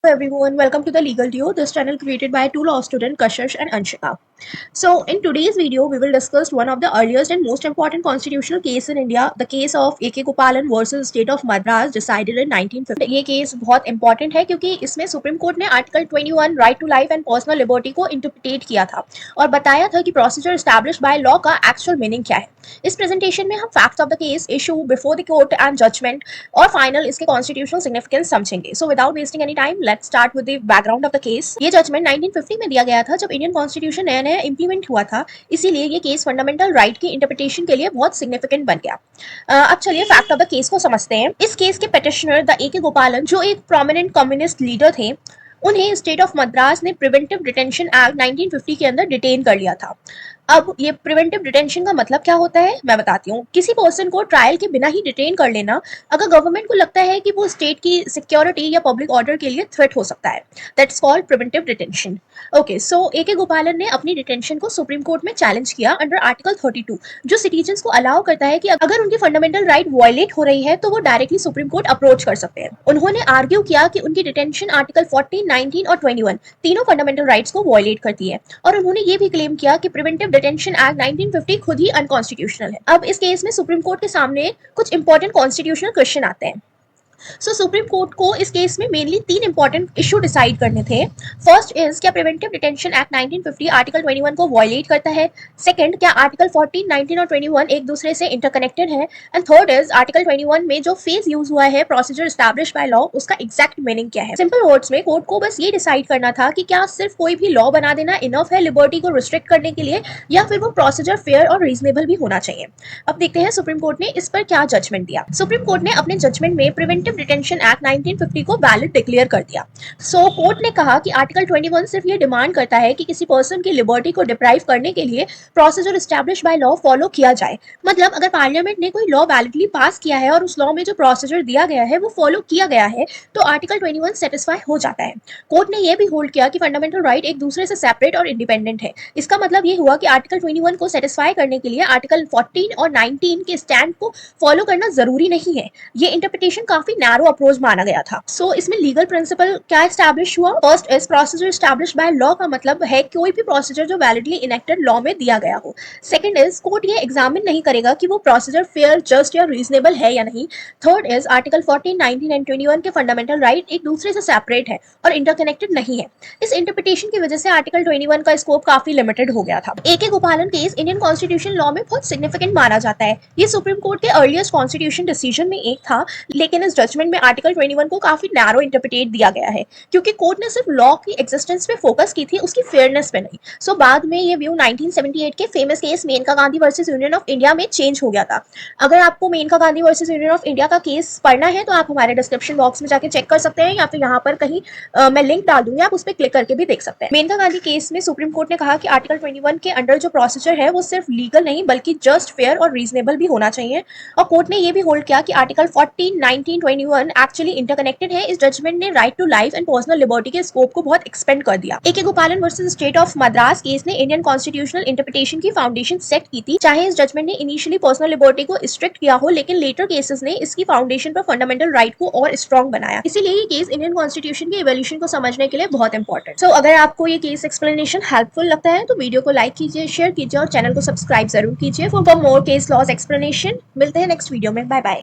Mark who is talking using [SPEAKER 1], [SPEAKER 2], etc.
[SPEAKER 1] Hello everyone, welcome to the Legal Duo, this channel created by two law students Kashish and Anshika. So in today's video, we will discuss one of the earliest and most important constitutional case in India, the case of A.K. Gopalan versus State of Madras decided in 1950. ये case बहुत important है क्योंकि इसमें supreme court ने article 21 right to life and personal liberty को interpret किया था और बताया था कि प्रोसीजर एस्टैब्लिश बाय लॉ का एक्चुअल मीनिंग क्या है। इस प्रेजेंटेशन में हम facts of the case, issue before the court and judgment और फाइनल इसके कॉन्स्टिट्यूशनल सिग्निफिकेंस समझेंगे। So without wasting any time let's start with the background of the case. ये जजमेंट 1950 में दिया गया था जब इंडियन कॉन्स्टिट्यूशन नया नया इंप्लीमेंट हुआ था, इसीलिए ये केस फंडामेंटल राइट की इंटरप्रिटेशन के लिए बहुत सिग्निफिकेंट बन गया। अब चलिए फैक्ट ऑफ द केस को समझते हैं। इस केस के पेटिशनर द ए.के. गोपालन जो एक प्रोमिनेंट कम्युनिस्ट लीडर थे, उन्हें स्टेट ऑफ मद्रास ने प्रिवेंटिव डिटेंशन एक्ट 1950 के अंदर डिटेन कर लिया था। अब ये प्रिवेंटिव डिटेंशन का मतलब क्या होता है मैं बताती हूँ। किसी पर्सन को ट्रायल के बिना ही डिटेन कर लेना अगर गवर्नमेंट को लगता है कि वो स्टेट की सिक्योरिटी या पब्लिक ऑर्डर के लिए थ्रेट हो सकता है, that's called preventive detention. Okay, so A K. Gopalan ने अपनी डिटेंशन को सुप्रीम कोर्ट में चैलेंज किया अंडर आर्टिकल 32, जो सिटीजन्स को अलाउ करता है कि अगर उनकी फंडामेंटल राइट वायलेट हो रही है तो वो डायरेक्टली सुप्रीम कोर्ट अप्रोच कर सकते हैं। उन्होंने आर्ग्यू किया कि उनकी डिटेंशन आर्टिकल 14, 19 और 21 तीनों फंडामेंटल राइट्स को वायलेट करती है और उन्होंने ये भी क्लेम किया कि प्रिवेंटिव डिटेंशन एक्ट 1950 खुद ही अनकॉन्स्टिट्यूशनल है। अब इस केस में सुप्रीम कोर्ट के सामने कुछ इंपॉर्टेंट कॉन्स्टिट्यूशनल क्वेश्चन आते हैं। सो सुप्रीम कोर्ट को इस केस में मेनली तीन इंपॉर्टेंट इशू डिसाइड करने थे। फर्स्ट इज क्या प्रिवेंटिव डिटेंशन एक्ट 1950 आर्टिकल 21 को वायलेट करता है। सेकंड, क्या आर्टिकल 14, 19 और 21 एक दूसरे से इंटरकनेक्टेड है। एंड थर्ड इज आर्टिकल 21 में जो फेज यूज हुआ है प्रोसीजर एस्टैब्लिश बाय लॉ, उसका एग्जैक्ट मीनिंग क्या है। सिंपल वर्ड्स में कोर्ट को बस ये डिसाइड करना था कि क्या सिर्फ कोई भी लॉ बना देना इनफ है लिबर्टी को रिस्ट्रिक्ट करने के लिए, या फिर वो प्रोसीजर फेयर और रीजनेबल भी होना चाहिए। अब देखते हैं सुप्रीम कोर्ट ने इस पर क्या जजमेंट दिया। सुप्रीम कोर्ट ने अपने जजमेंट में प्रिवेंटिव डिटेंशन एक्ट 1950 को वैलिड डिक्लेयर कर दिया। सो कोर्ट ने कहा कि आर्टिकल 21 सिर्फ ये डिमांड करता है कि किसी पर्सन की लिबर्टी को डिप्राइव करने के लिए procedure established by law follow किया जाए। मतलब अगर पार्लियामेंट ने कोई लॉ वैलिडली पास किया है और उस लॉ में जो प्रोसीजर दिया गया है वो फॉलो किया गया है तो आर्टिकल 21 सेटिस्फाई हो जाता है। कोर्ट ने यह भी होल्ड किया कि फंडामेंटल राइट एक दूसरे से सेपरेट और इंडिपेंडेंट है। इसका मतलब ये हुआ कि आर्टिकल 21 को सेटिस्फाई करने के लिए आर्टिकल 14 और 19 के स्टैंड को फॉलो करना जरूरी नहीं है। ये इंटरप्रिटेशन काफी नैरो अप्रोच माना गया था। सो इसमें लीगल प्रिंसिपल क्या एस्टैब्लिश हुआ। First is procedure established by law का मतलब है कोई भी प्रोसीजर जो वैलिडली इनेक्टेड लॉ में दिया गया हो। सेकंड इज कोर्ट ये एग्जामिन नहीं करेगा कि वो प्रोसीजर फेयर, जस्ट या रीजनेबल है या नहीं। थर्ड इज आर्टिकल 14, 19 एंड 21 के फंडामेंटल राइट एक दूसरे से सेपरेट है और इंटरकनेक्टेड नहीं है। इस इंटरप्रिटेशन की वजह से आर्टिकल 21 का स्कोप काफी लिमिटेड हो गया था। ए.के. गोपालन केस इंडियन कॉन्स्टिट्यूशन लॉ में बहुत सिग्निफिकेंट माना जाता है। ये सुप्रीम कोर्ट के अर्लीस्ट कॉन्स्टिट्यूशन डिसीजन में एक था, लेकिन इस जजमेंट में आर्टिकल 21 को काफी नैरो इंटरप्रिटेट दिया गया है क्योंकि कोर्ट ने सिर्फ लॉ की एग्जिस्टेंस पे फोकस की थी, उसकी फेयरनेस पे नहीं। सो बाद में ये व्यू 1978 के famous case Menaka Gandhi versus union of India में चेंज हो गया था। अगर आपको Menaka Gandhi versus union of India का केस पढ़ना है तो आप हमारे डिस्क्रिप्शन बॉक्स में जाके चेक कर सकते हैं, या फिर यहाँ पर कहीं मैं लिंक डाल दूंगी, आप उस पर क्लिक करके भी देख सकते हैं। मेनका गांधी केस में सुप्रीम कोर्ट ने कहा कि आर्टिकल 21 के अंडर जो प्रोसीजर है वो सिर्फ लीगल नहीं बल्कि जस्ट, फेयर और रीजनेबल भी होना चाहिए। और कोर्ट ने ये भी होल्ड किया कि आर्टिकल 14, 19, 21 एक्चुअली इंटरकनेक्टेड है। इस जजमेंट ने right to life and personal liberty के स्कोप को बहुत एक्सपेंड कर दिया। A K. Gopalan versus state of Madras case ने इंडियन कॉन्स्टिट्यूशनल इंटरप्रिटेशन की फाउंडेशन सेट की थी। चाहे इस जजमेंट ने इनिशियली पर्सनल लिबर्टी को स्ट्रिक्ट किया हो, लेकिन लेटर केसेस ने इसकी फाउंडेशन पर फंडामेंटल राइट को और स्ट्रॉन्ग बनाया। इसीलिए ये केस इंडियन कॉन्स्टिट्यूशन के इवोल्यूशन को समझने के लिए बहुत इंपॉर्टेंट। सो अगर आपको ये केस एक्सप्लेनेशन हेल्पफुल लगता है तो वीडियो को लाइक कीजिए, शेयर कीजिए और चैनल को सब्सक्राइब जरूर कीजिए for more case laws explanation. मिलते हैं नेक्स्ट वीडियो में। Bye bye.